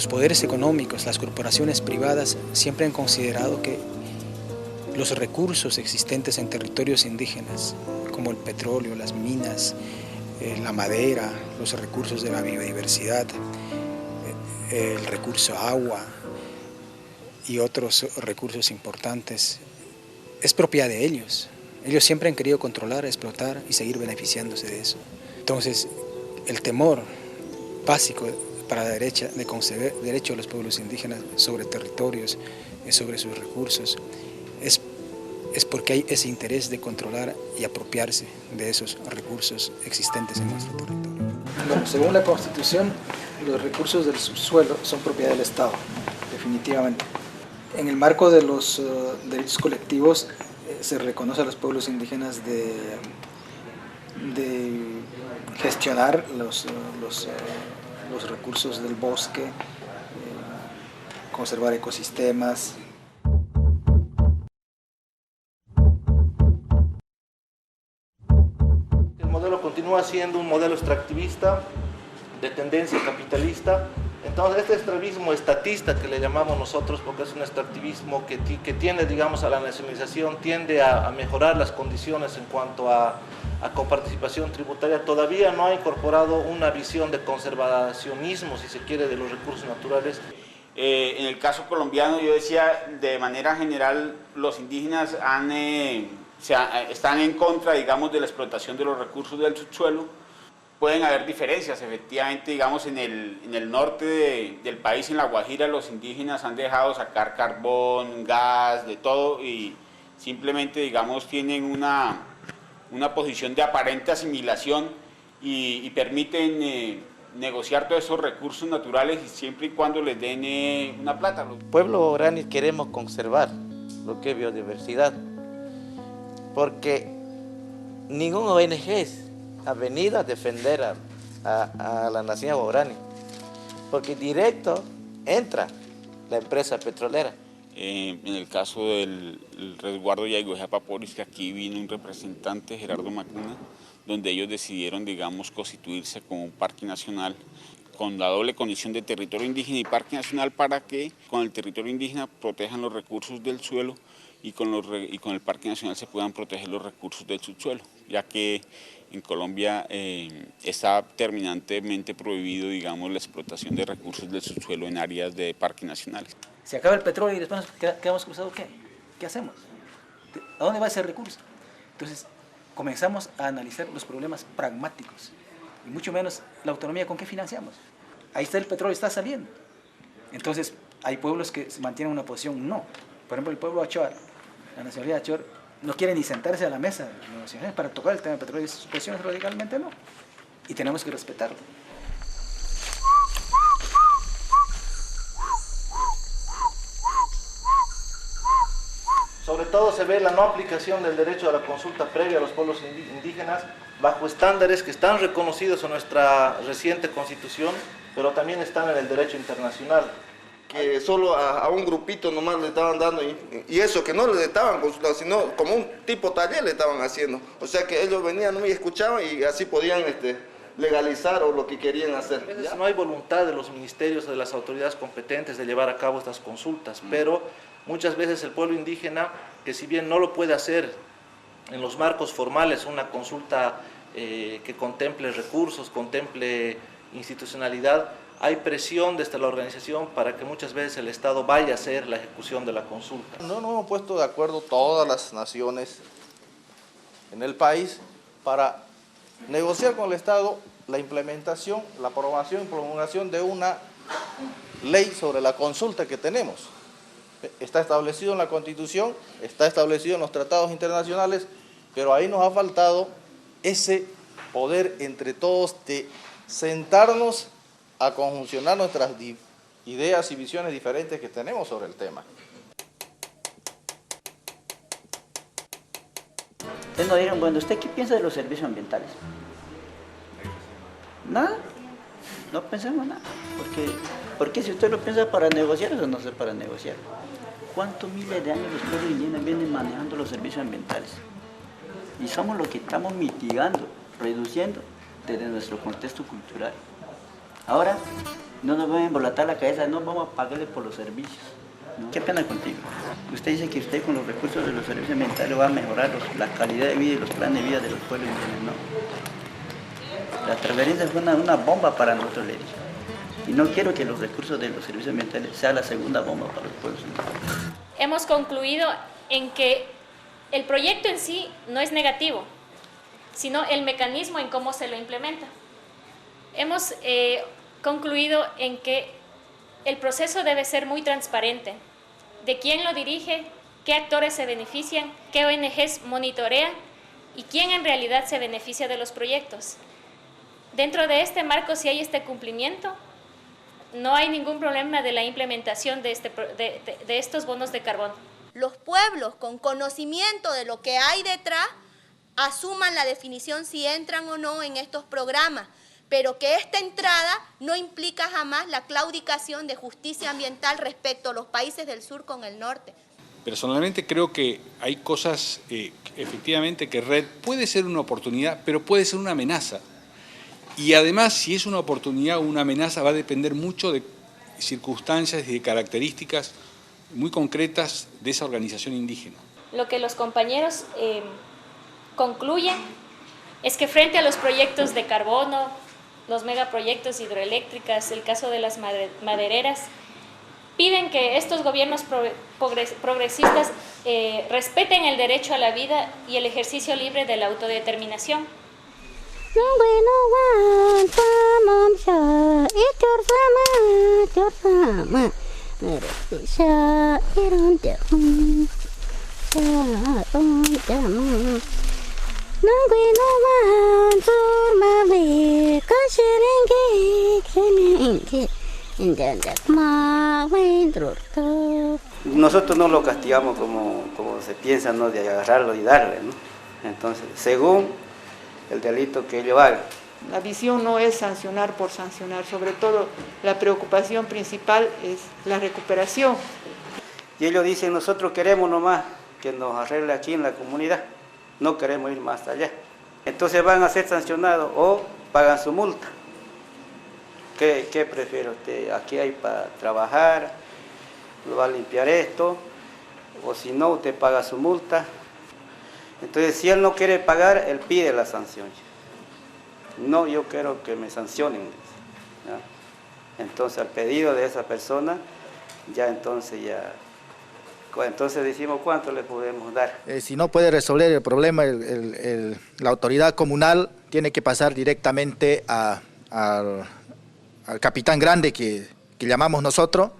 los poderes económicos, las corporaciones privadas siempre han considerado que los recursos existentes en territorios indígenas, como el petróleo, las minas, la madera, los recursos de la biodiversidad, el recurso agua y otros recursos importantes, es propiedad de ellos. Ellos siempre han querido controlar, explotar y seguir beneficiándose de eso. Entonces, el temor básico para la derecha de conceder derecho a los pueblos indígenas sobre territorios, sobre sus recursos, es porque hay ese interés de controlar y apropiarse de esos recursos existentes en nuestro territorio. Bueno, según la Constitución, los recursos del subsuelo son propiedad del Estado, definitivamente. En el marco de los derechos colectivos se reconoce a los pueblos indígenas de gestionar los recursos del bosque, conservar ecosistemas. El modelo continúa siendo un modelo extractivista de tendencia capitalista. Entonces este extractivismo estatista que le llamamos nosotros, porque es un extractivismo que tiende, digamos, a la nacionalización, tiende a mejorar las condiciones en cuanto a coparticipación tributaria, todavía no ha incorporado una visión de conservacionismo, si se quiere, de los recursos naturales. En el caso colombiano, yo decía, de manera general, los indígenas están en contra, digamos, de la explotación de los recursos del subsuelo. Pueden haber diferencias, efectivamente, digamos, en el norte del país, en La Guajira, los indígenas han dejado sacar carbón, gas, de todo, y simplemente, digamos, tienen una posición de aparente asimilación y permiten negociar todos esos recursos naturales y siempre y cuando les den una plata. Pueblo Guarani queremos conservar lo que es biodiversidad, porque ningún ONG ha venido a defender a la nación guaraní, porque directo entra la empresa petrolera. En el caso del resguardo Yaiguejá-Paporis, que aquí vino un representante, Gerardo Macuna, donde ellos decidieron, digamos, constituirse como un parque nacional con la doble condición de territorio indígena y parque nacional para que con el territorio indígena protejan los recursos del suelo y con el parque nacional se puedan proteger los recursos del subsuelo, ya que en Colombia está terminantemente prohibido, digamos, la explotación de recursos del subsuelo en áreas de parques nacionales. Se acaba el petróleo y después nos quedamos cruzados, ¿qué hacemos? ¿A dónde va ese recurso? Entonces, comenzamos a analizar los problemas pragmáticos, y mucho menos la autonomía, ¿con qué financiamos? Ahí está el petróleo, está saliendo. Entonces, hay pueblos que mantienen una posición no. Por ejemplo, el pueblo Achuar, la nacionalidad Achuar, no quiere ni sentarse a la mesa de negociaciones para tocar el tema del petróleo, y sus posiciones radicalmente no. Y tenemos que respetarlo. Sobre todo se ve la no aplicación del derecho a la consulta previa a los pueblos indígenas bajo estándares que están reconocidos en nuestra reciente Constitución, pero también están en el derecho internacional. Que solo a un grupito nomás le estaban dando, y eso que no le estaban consultando, sino como un tipo taller le estaban haciendo. O sea que ellos venían y escuchaban y así podían legalizar o lo que querían hacer. A veces no hay voluntad de los ministerios o de las autoridades competentes de llevar a cabo estas consultas, pero muchas veces el pueblo indígena, que si bien no lo puede hacer en los marcos formales, una consulta que contemple recursos, contemple institucionalidad, hay presión desde la organización para que muchas veces el Estado vaya a hacer la ejecución de la consulta. No nos hemos puesto de acuerdo todas las naciones en el país para negociar con el Estado la implementación, la aprobación y promulgación de una ley sobre la consulta que tenemos. Está establecido en la Constitución, está establecido en los tratados internacionales, pero ahí nos ha faltado ese poder entre todos de sentarnos a conjuncionar nuestras ideas y visiones diferentes que tenemos sobre el tema. Ustedes nos dijeron, bueno, ¿usted qué piensa de los servicios ambientales? Nada, no pensamos nada, porque si usted lo piensa para negociar, eso no es para negociar. ¿Cuántos miles de años los pueblos indígenas vienen manejando los servicios ambientales? Y somos los que estamos mitigando, reduciendo desde nuestro contexto cultural. Ahora, No nos van a embolatar la cabeza, no vamos a pagarle por los servicios. ¿No? Qué pena contigo. Usted dice que usted con los recursos de los servicios ambientales va a mejorar la calidad de vida y los planes de vida de los pueblos indígenas. No. La transferencia fue una bomba para nosotros, le dije. Y no quiero que los recursos de los servicios ambientales sean la segunda bomba para los pueblos indígenas. Hemos concluido en que el proyecto en sí no es negativo, sino el mecanismo en cómo se lo implementa. Hemos concluido en que el proceso debe ser muy transparente, de quién lo dirige, qué actores se benefician, qué ONGs monitorean y quién en realidad se beneficia de los proyectos. Dentro de este marco, si hay este cumplimiento, no hay ningún problema de la implementación de estos bonos de carbono. Los pueblos con conocimiento de lo que hay detrás asuman la definición si entran o no en estos programas, pero que esta entrada no implica jamás la claudicación de justicia ambiental respecto a los países del sur con el norte. Personalmente creo que hay cosas, efectivamente, que REDD puede ser una oportunidad, pero puede ser una amenaza. Y además, si es una oportunidad o una amenaza, va a depender mucho de circunstancias y de características muy concretas de esa organización indígena. Lo que los compañeros concluyen es que frente a los proyectos de carbono, los megaproyectos hidroeléctricas, el caso de las madereras, piden que estos gobiernos progresistas respeten el derecho a la vida y el ejercicio libre de la autodeterminación. Nosotros no lo castigamos como se piensa, ¿no?, de agarrarlo y darle, ¿no? Entonces, según el delito que ellos hagan. La visión no es sancionar por sancionar, sobre todo la preocupación principal es la recuperación. Y ellos dicen, nosotros queremos nomás que nos arregle aquí en la comunidad, no queremos ir más allá. Entonces van a ser sancionados o pagan su multa. ¿Qué prefiere usted? Aquí hay para trabajar, lo va a limpiar esto, o si no, usted paga su multa. Entonces, si él no quiere pagar, él pide la sanción. No, yo quiero que me sancionen. ¿Ya? Entonces, al pedido de esa persona, entonces decimos cuánto le podemos dar. Si no puede resolver el problema, la autoridad comunal tiene que pasar directamente al capitán grande que llamamos nosotros.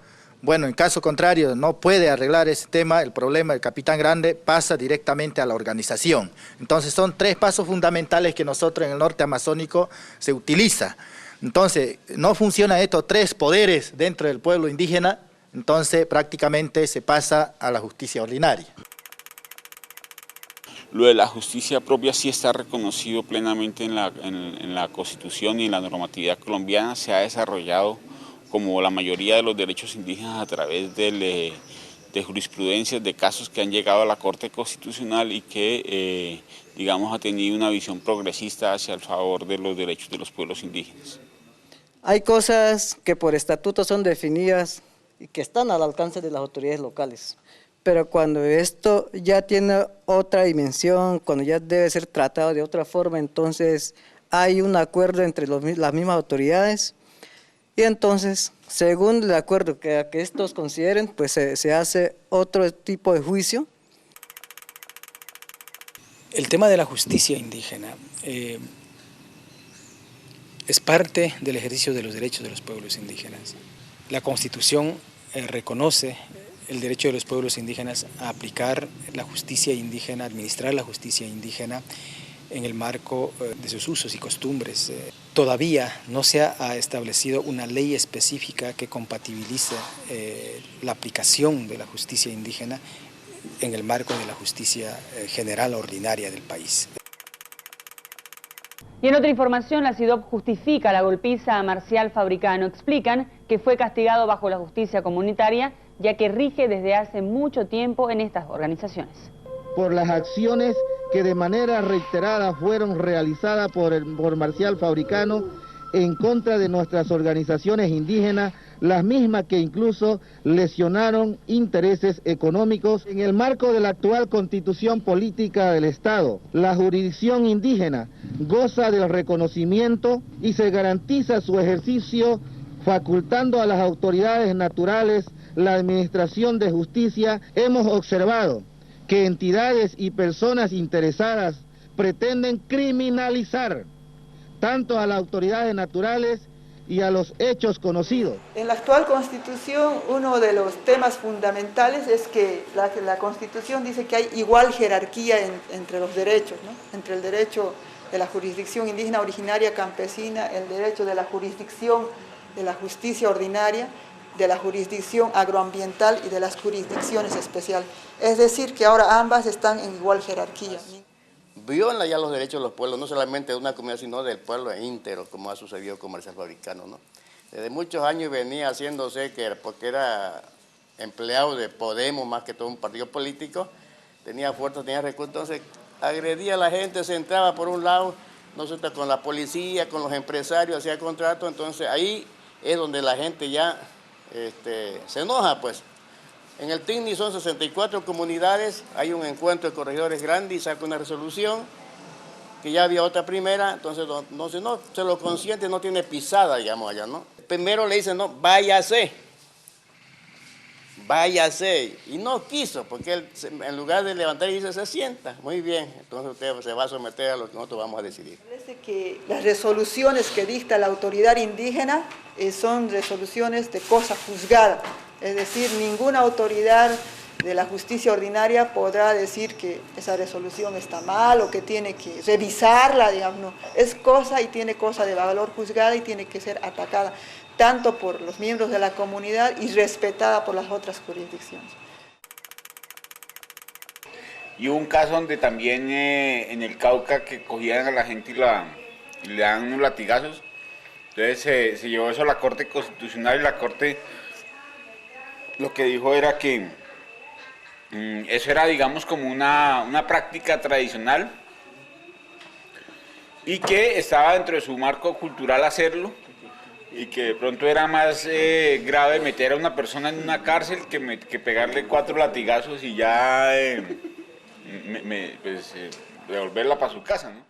Bueno, en caso contrario, no puede arreglar ese tema, el problema del capitán grande pasa directamente a la organización. Entonces son 3 pasos fundamentales que nosotros en el norte amazónico se utiliza. Entonces, no funcionan estos 3 poderes dentro del pueblo indígena, entonces prácticamente se pasa a la justicia ordinaria. Lo de la justicia propia sí está reconocido plenamente en la Constitución y en la normatividad colombiana, se ha desarrollado como la mayoría de los derechos indígenas a través de jurisprudencias, de casos que han llegado a la Corte Constitucional y que, digamos, ha tenido una visión progresista hacia el favor de los derechos de los pueblos indígenas. Hay cosas que por estatuto son definidas y que están al alcance de las autoridades locales, pero cuando esto ya tiene otra dimensión, cuando ya debe ser tratado de otra forma, entonces hay un acuerdo entre las mismas autoridades. Y entonces, según el acuerdo que estos consideren, pues se hace otro tipo de juicio. El tema de la justicia indígena es parte del ejercicio de los derechos de los pueblos indígenas. La Constitución reconoce el derecho de los pueblos indígenas a aplicar la justicia indígena, administrar la justicia indígena en el marco de sus usos y costumbres. Todavía no se ha establecido una ley específica que compatibilice la aplicación de la justicia indígena en el marco de la justicia general ordinaria del país. Y en otra información, la CIDOB justifica la golpiza a Marcial Fabricano. Explican que fue castigado bajo la justicia comunitaria, ya que rige desde hace mucho tiempo en estas organizaciones. Por las acciones que de manera reiterada fueron realizadas por Marcial Fabricano en contra de nuestras organizaciones indígenas, las mismas que incluso lesionaron intereses económicos. En el marco de la actual constitución política del Estado, la jurisdicción indígena goza del reconocimiento y se garantiza su ejercicio facultando a las autoridades naturales la administración de justicia. Hemos observado que entidades y personas interesadas pretenden criminalizar tanto a las autoridades naturales y a los hechos conocidos. En la actual Constitución, uno de los temas fundamentales es que la Constitución dice que hay igual jerarquía entre los derechos, ¿no? Entre el derecho de la jurisdicción indígena originaria campesina, el derecho de la jurisdicción de la justicia ordinaria, de la jurisdicción agroambiental y de las jurisdicciones especiales. Es decir, que ahora ambas están en igual jerarquía. Viola ya los derechos de los pueblos, no solamente de una comunidad, sino del pueblo íntero, como ha sucedido con Marcial Fabricano, ¿no? Desde muchos años venía haciéndose porque era empleado de Podemos, más que todo un partido político, tenía fuerza, tenía recursos, entonces agredía a la gente, se entraba por un lado, nosotros con la policía, con los empresarios, hacía contratos, entonces ahí es donde la gente ya se enoja, pues. En el TINI son 64 comunidades, hay un encuentro de corregidores grande y saca una resolución, que ya había otra primera, entonces no se lo consiente, no tiene pisada, digamos allá, ¿no? Primero le dicen, no, váyase, y no quiso, porque él, en lugar de levantar y dice, se sienta, muy bien, entonces usted se va a someter a lo que nosotros vamos a decidir. Parece que las resoluciones que dicta la autoridad indígena son resoluciones de cosa juzgada. Es decir, ninguna autoridad de la justicia ordinaria podrá decir que esa resolución está mal o que tiene que revisarla, digamos, no. Es cosa y tiene cosa de valor juzgada y tiene que ser atacada, tanto por los miembros de la comunidad y respetada por las otras jurisdicciones. Y hubo un caso donde también en el Cauca que cogían a la gente y le daban unos latigazos, entonces se llevó eso a la Corte Constitucional y la Corte lo que dijo era que eso era, digamos, como una práctica tradicional y que estaba dentro de su marco cultural hacerlo y que de pronto era más grave meter a una persona en una cárcel que pegarle 4 latigazos y ya devolverla para su casa, ¿no?